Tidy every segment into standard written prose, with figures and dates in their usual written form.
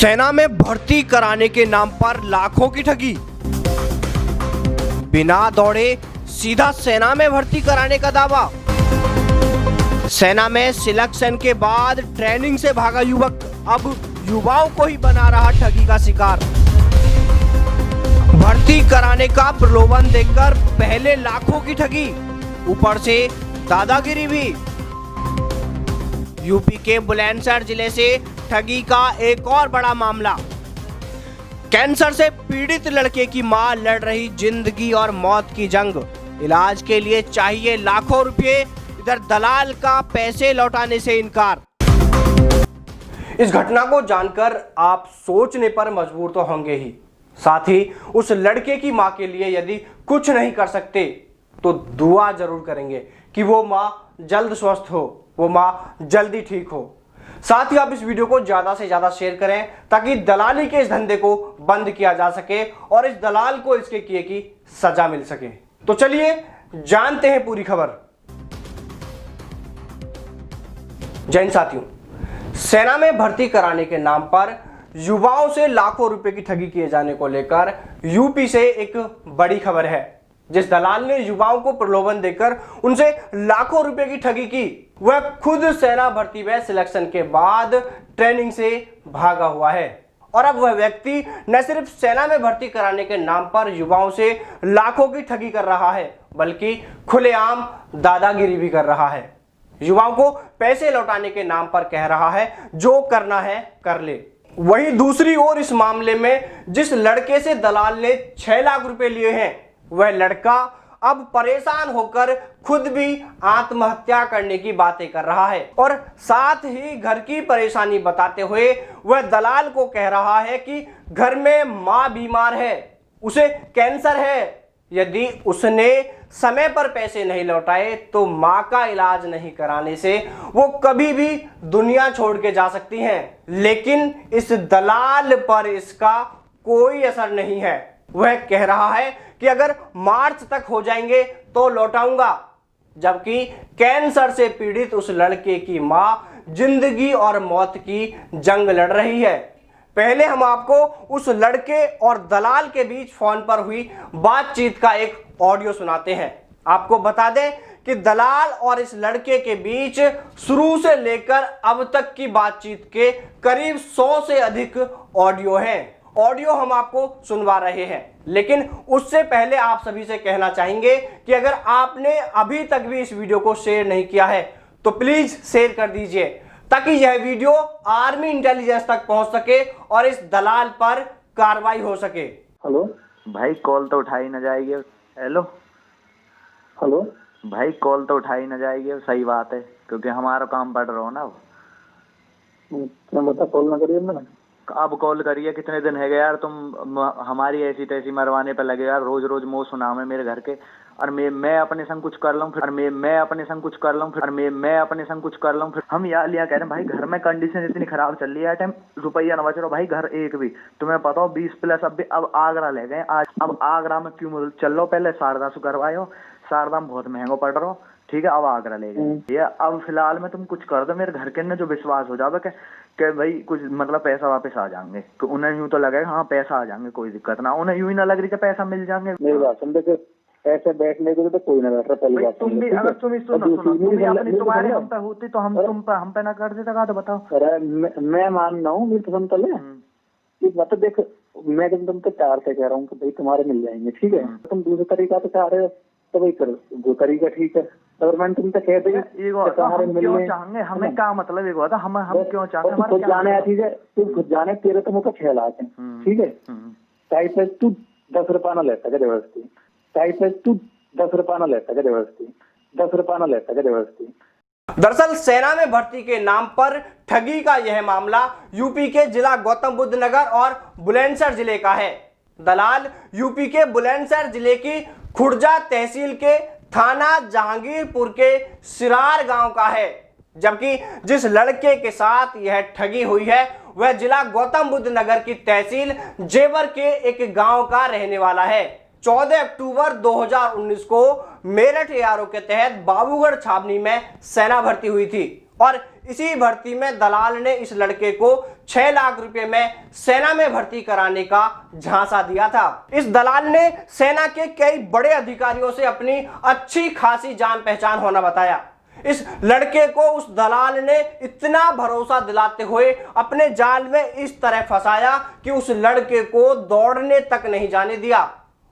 सेना में भर्ती कराने के नाम पर लाखों की ठगी। बिना दौड़े सीधा सेना में भर्ती कराने का दावा। सेना में सिलेक्शन के बाद ट्रेनिंग से भागा युवक अब युवाओं को ही बना रहा ठगी का शिकार। भर्ती कराने का प्रलोभन देकर पहले लाखों की ठगी, ऊपर से दादागिरी भी। यूपी के बुलंदशहर जिले से ठगी का एक और बड़ा मामला। कैंसर से पीड़ित लड़के की मां लड़ रही जिंदगी और मौत की जंग। इलाज के लिए चाहिए लाखों रुपए, इधर दलाल का पैसे लौटाने से इनकार। इस घटना को जानकर आप सोचने पर मजबूर तो होंगे ही, साथ ही उस लड़के की मां के लिए यदि कुछ नहीं कर सकते तो दुआ जरूर करेंगे कि वो मां जल्द स्वस्थ हो, वो मां जल्दी ठीक हो। साथ ही आप इस वीडियो को ज्यादा से ज्यादा शेयर करें ताकि दलाली के इस धंधे को बंद किया जा सके और इस दलाल को इसके किए की सजा मिल सके। तो चलिए जानते हैं पूरी खबर। जय हिंद साथियों, सेना में भर्ती कराने के नाम पर युवाओं से लाखों रुपए की ठगी किए जाने को लेकर यूपी से एक बड़ी खबर है। जिस दलाल ने युवाओं को प्रलोभन देकर उनसे लाखों रुपए की ठगी की, वह खुद सेना भर्ती में सिलेक्शन के बाद ट्रेनिंग से भागा हुआ है। और अब वह व्यक्ति न सिर्फ सेना में भर्ती कराने के नाम पर युवाओं से लाखों की ठगी कर रहा है, बल्कि खुलेआम दादागिरी भी कर रहा है। युवाओं को पैसे लौटाने के नाम पर कह रहा है जो करना है कर ले। वहीं दूसरी ओर इस मामले में जिस लड़के से दलाल ने 6 लाख रुपए लिए हैं, वह लड़का अब परेशान होकर खुद भी आत्महत्या करने की बातें कर रहा है और साथ ही घर की परेशानी बताते हुए वह दलाल को कह रहा है कि घर में मां बीमार है, उसे कैंसर है, यदि उसने समय पर पैसे नहीं लौटाए तो मां का इलाज नहीं कराने से वो कभी भी दुनिया छोड़ के जा सकती हैं। लेकिन इस दलाल पर इसका कोई असर नहीं है। वह कह रहा है कि अगर मार्च तक हो जाएंगे तो लौटाऊंगा, जबकि कैंसर से पीड़ित उस लड़के की मां जिंदगी और मौत की जंग लड़ रही है। पहले हम आपको उस लड़के और दलाल के बीच फोन पर हुई बातचीत का एक ऑडियो सुनाते हैं। आपको बता दें कि दलाल और इस लड़के के बीच शुरू से लेकर अब तक की बातचीत के करीब 100 से अधिक ऑडियो हैं। ऑडियो हम आपको सुनवा रहे हैं, लेकिन उससे पहले आप सभी से कहना चाहेंगे कि अगर आपने अभी तक भी इस वीडियो को शेयर नहीं किया है तो प्लीज शेयर कर दीजिए ताकि यह वीडियो आर्मी इंटेलिजेंस तक पहुंच सके और इस दलाल पर कार्रवाई हो सके। हेलो भाई, कॉल तो उठाई ना जाएगी। हेलो हेलो भाई, कॉल तो उठाई ना जाएगी। सही बात है, क्योंकि हमारा काम बढ़ रहा हो ना। क्या बता, कॉल ना करिए ना। अब कॉल करिए, कितने दिन है गए यार, तुम हमारी ऐसी तैसी मरवाने पे लगे यार। रोज रोज मोह सुनाम है मेरे घर के, और मैं अपने संग कुछ कर लूं फिर, मैं अपने संग कुछ कर लूं फिर, मैं अपने संग कुछ कर लूं फिर। हम यार लिया कह रहे हैं भाई, घर में कंडीशन इतनी खराब चल रही है, टाइम रुपया न बच रहा भाई। घर एक भी तुम्हें पता हो 20 प्लस अब आगरा ले गए आज। अब आगरा में क्यों चल लो, पहले शारदा से करवाओ, शारदा में बहुत महंगा पड़ रहा हो, ठीक है। अब आगरा ले गए, ये अब फिलहाल में तुम कुछ कर दो मेरे घर के ने, जो विश्वास हो जावे कि भाई कुछ मतलब पैसा वापस आ जाएंगे। तो उन्हें यूं तो लगेगा हाँ पैसा आ जाएंगे, कोई दिक्कत ना। उन्हें यूं ही ना लग रही कि पैसा मिल जाएंगे। मेरी बात सुन, देखो ऐसे बैठने के लिए तो कोई ना बैठ रहा। पहली बात तुम भी अगर तुम तुम्हारे हम पे होती तो हम पे ना कर देते। तो बताओ। अरे मैं मान रहा हूँ, मेरी पसंद तो ले बात। देख, मैं तुमको प्यार से कह रहा हूँ कि भाई तुम्हारे मिल जाएंगे, ठीक है। तुम दूसरे तरीका से चाह रहे हो तो भाई करो, वो तरीका ठीक है। अगर मैंने तुमसे कह दी तुम्हारे मिलने चाहेंगे, हमें क्या मतलब एक होता, हम क्यों चाहते, खुद जाने, ठीक है। तू खुद जाने, तेरे तो मुझे 6 लाख है, ठीक है। टाइप है तू 10 रुपया ना लेता क्या जबरदस्ती। टाइप है तू 10 रुपया ना लेता क्या जबरदस्ती, 10 रुपया ना लेता क्या जबरदस्ती। दरअसल सेना में भर्ती के नाम पर ठगी का यह मामला यूपी के जिला गौतम बुद्ध नगर और बुलंदशहर जिले का है। दलाल यूपी के बुलंदशहर जिले की खुर्जा तहसील के थाना जहांगीरपुर के सिरार गांव का है, जबकि जिस लड़के के साथ यह ठगी हुई है वह जिला गौतम बुद्ध नगर की तहसील जेवर के एक गांव का रहने वाला है। 14 अक्टूबर 2019 को मेरठ एआरओ के तहत बाबूगढ़ छावनी में सेना भर्ती हुई थी और इसी भर्ती में दलाल ने इस लड़के को 6 लाख रुपए में सेना में भर्ती कराने का झांसा दिया था। इस दलाल ने सेना के कई बड़े अधिकारियों से अपनी अच्छी खासी जान पहचान होना बताया। इस लड़के को उस दलाल ने इतना भरोसा दिलाते हुए अपने जाल में इस तरह फंसाया कि उस लड़के को दौड़ने तक नहीं जाने दिया।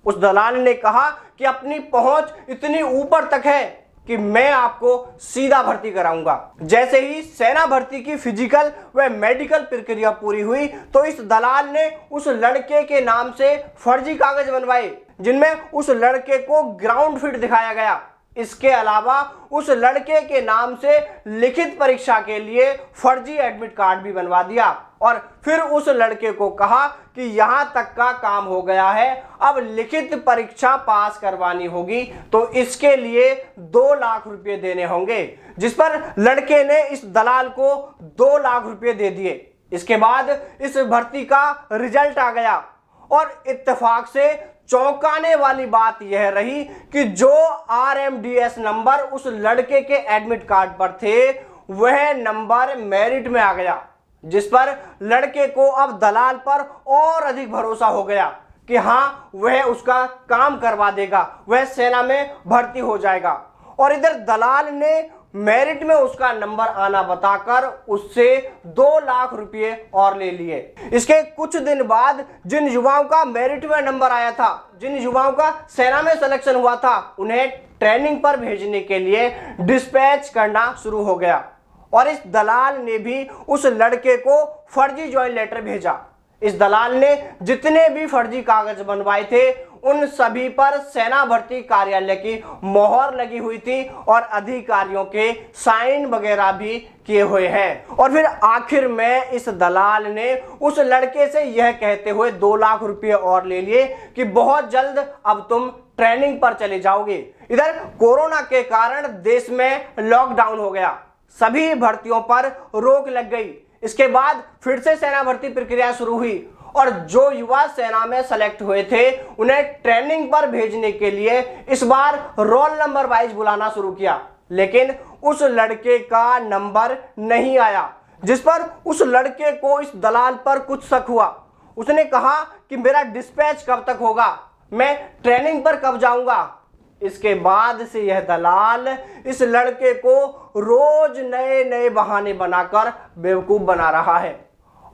उस दलाल ने कहा कि अपनी पहुंच इतनी ऊपर तक है कि मैं आपको सीधा भर्ती कराऊंगा। जैसे ही सेना भर्ती की फिजिकल व मेडिकल प्रक्रिया पूरी हुई तो इस दलाल ने उस लड़के के नाम से फर्जी कागज बनवाए, जिनमें उस लड़के को ग्राउंड फिट दिखाया गया। इसके अलावा उस लड़के के नाम से लिखित परीक्षा के लिए फर्जी एडमिट कार्ड भी बनवा दिया और फिर उस लड़के को कहा कि यहां तक का काम हो गया है, अब लिखित परीक्षा पास करवानी होगी तो इसके लिए 2 लाख रुपए देने होंगे, जिस पर लड़के ने इस दलाल को 2 लाख रुपए दे दिए। इसके बाद इस भर्ती का रिजल्ट आ गया और इत्तेफाक से चौंकाने वाली बात यह रही कि जो RMDS नंबर उस लड़के के एडमिट कार्ड पर थे वह नंबर मेरिट में आ गया, जिस पर लड़के को अब दलाल पर और अधिक भरोसा हो गया कि हाँ वह उसका काम करवा देगा, वह सेना में भर्ती हो जाएगा। और इधर दलाल ने मेरिट में उसका नंबर आना बताकर उससे 2 लाख रुपए और ले लिए। इसके कुछ दिन बाद जिन युवाओं का मेरिट में नंबर आया था, जिन युवाओं का सेना में सिलेक्शन हुआ था, उन्हें ट्रेनिंग पर भेजने के लिए डिस्पैच करना शुरू हो गया और इस दलाल ने भी उस लड़के को फर्जी ज्वाइन लेटर भेजा। इस दलाल ने जितने भी फर्जी कागज बनवाए थे उन सभी पर सेना भर्ती कार्यालय की मोहर लगी हुई थी और अधिकारियों के साइन वगैरह भी किए हुए हैं। और फिर आखिर में इस दलाल ने उस लड़के से यह कहते हुए 2 लाख रुपए और ले लिए कि बहुत जल्द अब तुम ट्रेनिंग पर चले जाओगे। इधर कोरोना के कारण देश में लॉकडाउन हो गया, सभी भर्तियों पर रोक लग गई। इसके बाद फिर से सेना भर्ती प्रक्रिया शुरू हुई और जो युवा सेना में सेलेक्ट हुए थे उन्हें ट्रेनिंग पर भेजने के लिए इस बार रोल नंबर वाइज बुलाना शुरू किया, लेकिन उस लड़के का नंबर नहीं आया, जिस पर उस लड़के को इस दलाल पर कुछ शक हुआ। उसने कहा कि मेरा डिस्पैच कब तक होगा, मैं ट्रेनिंग पर कब जाऊंगा। इसके बाद से यह दलाल इस लड़के को रोज नए नए बहाने बनाकर बेवकूफ बना रहा है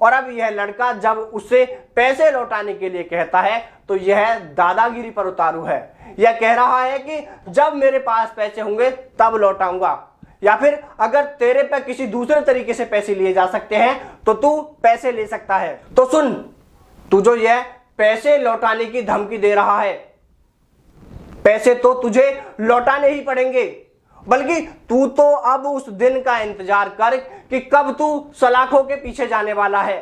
और अब यह लड़का जब उससे पैसे लौटाने के लिए कहता है तो यह दादागिरी पर उतारू है। यह कह रहा है कि जब मेरे पास पैसे होंगे तब लौटाऊंगा, या फिर अगर तेरे पे किसी दूसरे तरीके से पैसे लिए जा सकते हैं तो तू पैसे ले सकता है। तो सुन, तू जो यह पैसे लौटाने की धमकी दे रहा है, पैसे तो तुझे लौटाने ही पड़ेंगे, बल्कि तू तो अब उस दिन का इंतजार कर कि कब तू सलाखों के पीछे जाने वाला है,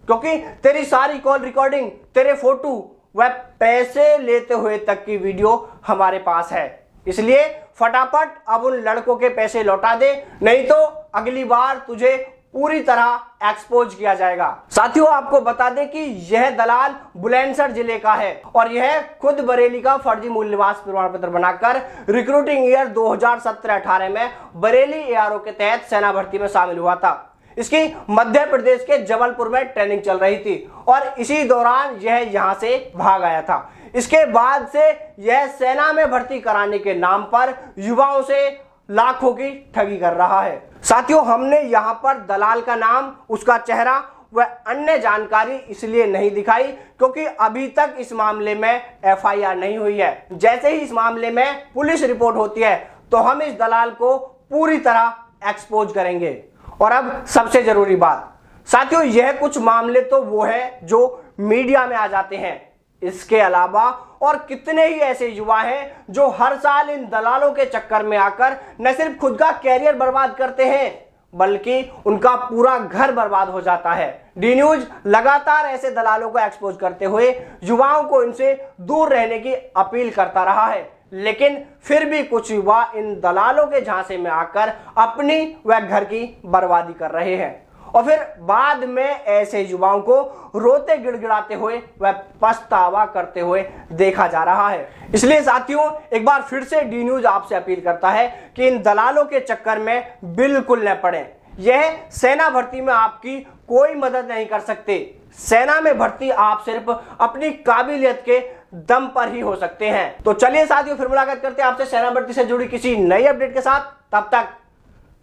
क्योंकि तेरी सारी कॉल रिकॉर्डिंग, तेरे फोटो व पैसे लेते हुए तक की वीडियो हमारे पास है। इसलिए फटाफट अब उन लड़कों के पैसे लौटा दे, नहीं तो अगली बार तुझे पूरी तरह एक्सपोज किया जाएगा। साथियों, आपको बता दें कि यह दलाल बुलंदशहर जिले का है और यह खुद बरेली का फर्जी मूल निवास प्रमाण पत्र बनाकर रिक्रूटिंग ईयर 2017-18 में बरेली ARO के तहत सेना भर्ती में शामिल हुआ था। इसकी मध्य प्रदेश के जबलपुर में ट्रेनिंग चल रही थी और इसी दौरान यह यहां से भाग आया था। इसके बाद से यह सेना में भर्ती कराने के नाम पर युवाओं से लाखों की ठगी कर रहा है। साथियों, हमने यहां पर दलाल का नाम, उसका चेहरा व अन्य जानकारी इसलिए नहीं दिखाई क्योंकि अभी तक इस मामले में FIR नहीं हुई है। जैसे ही इस मामले में पुलिस रिपोर्ट होती है तो हम इस दलाल को पूरी तरह एक्सपोज करेंगे। और अब सबसे जरूरी बात साथियों, यह कुछ मामले तो वो है जो मीडिया में आ जाते हैं, इसके अलावा और कितने ही ऐसे युवा हैं जो हर साल इन दलालों के चक्कर में आकर न सिर्फ खुद का कैरियर बर्बाद करते हैं बल्कि उनका पूरा घर बर्बाद हो जाता है। डी न्यूज लगातार ऐसे दलालों को एक्सपोज करते हुए युवाओं को इनसे दूर रहने की अपील करता रहा है, लेकिन फिर भी कुछ युवा इन दलालों के झांसे में आकर अपनी व घर की बर्बादी कर रहे हैं और फिर बाद में ऐसे युवाओं को रोते गिड़गिड़ाते हुए व पछतावा करते हुए देखा जा रहा है। इसलिए साथियों, एक बार फिर से डी न्यूज आपसे अपील करता है कि इन दलालों के चक्कर में बिल्कुल न पड़ें। यह सेना भर्ती में आपकी कोई मदद नहीं कर सकते। सेना में भर्ती आप सिर्फ अपनी काबिलियत के दम पर ही हो सकते हैं। तो चलिए साथियों, फिर मुलाकात करते हैं आपसे सेना भर्ती से जुड़ी किसी नई अपडेट के साथ। तब तक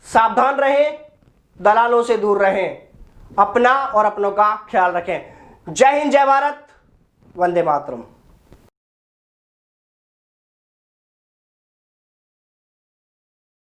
सावधान रहें, दलालों से दूर रहें, अपना और अपनों का ख्याल रखें। जय हिंद, जय भारत, वंदे मातरम।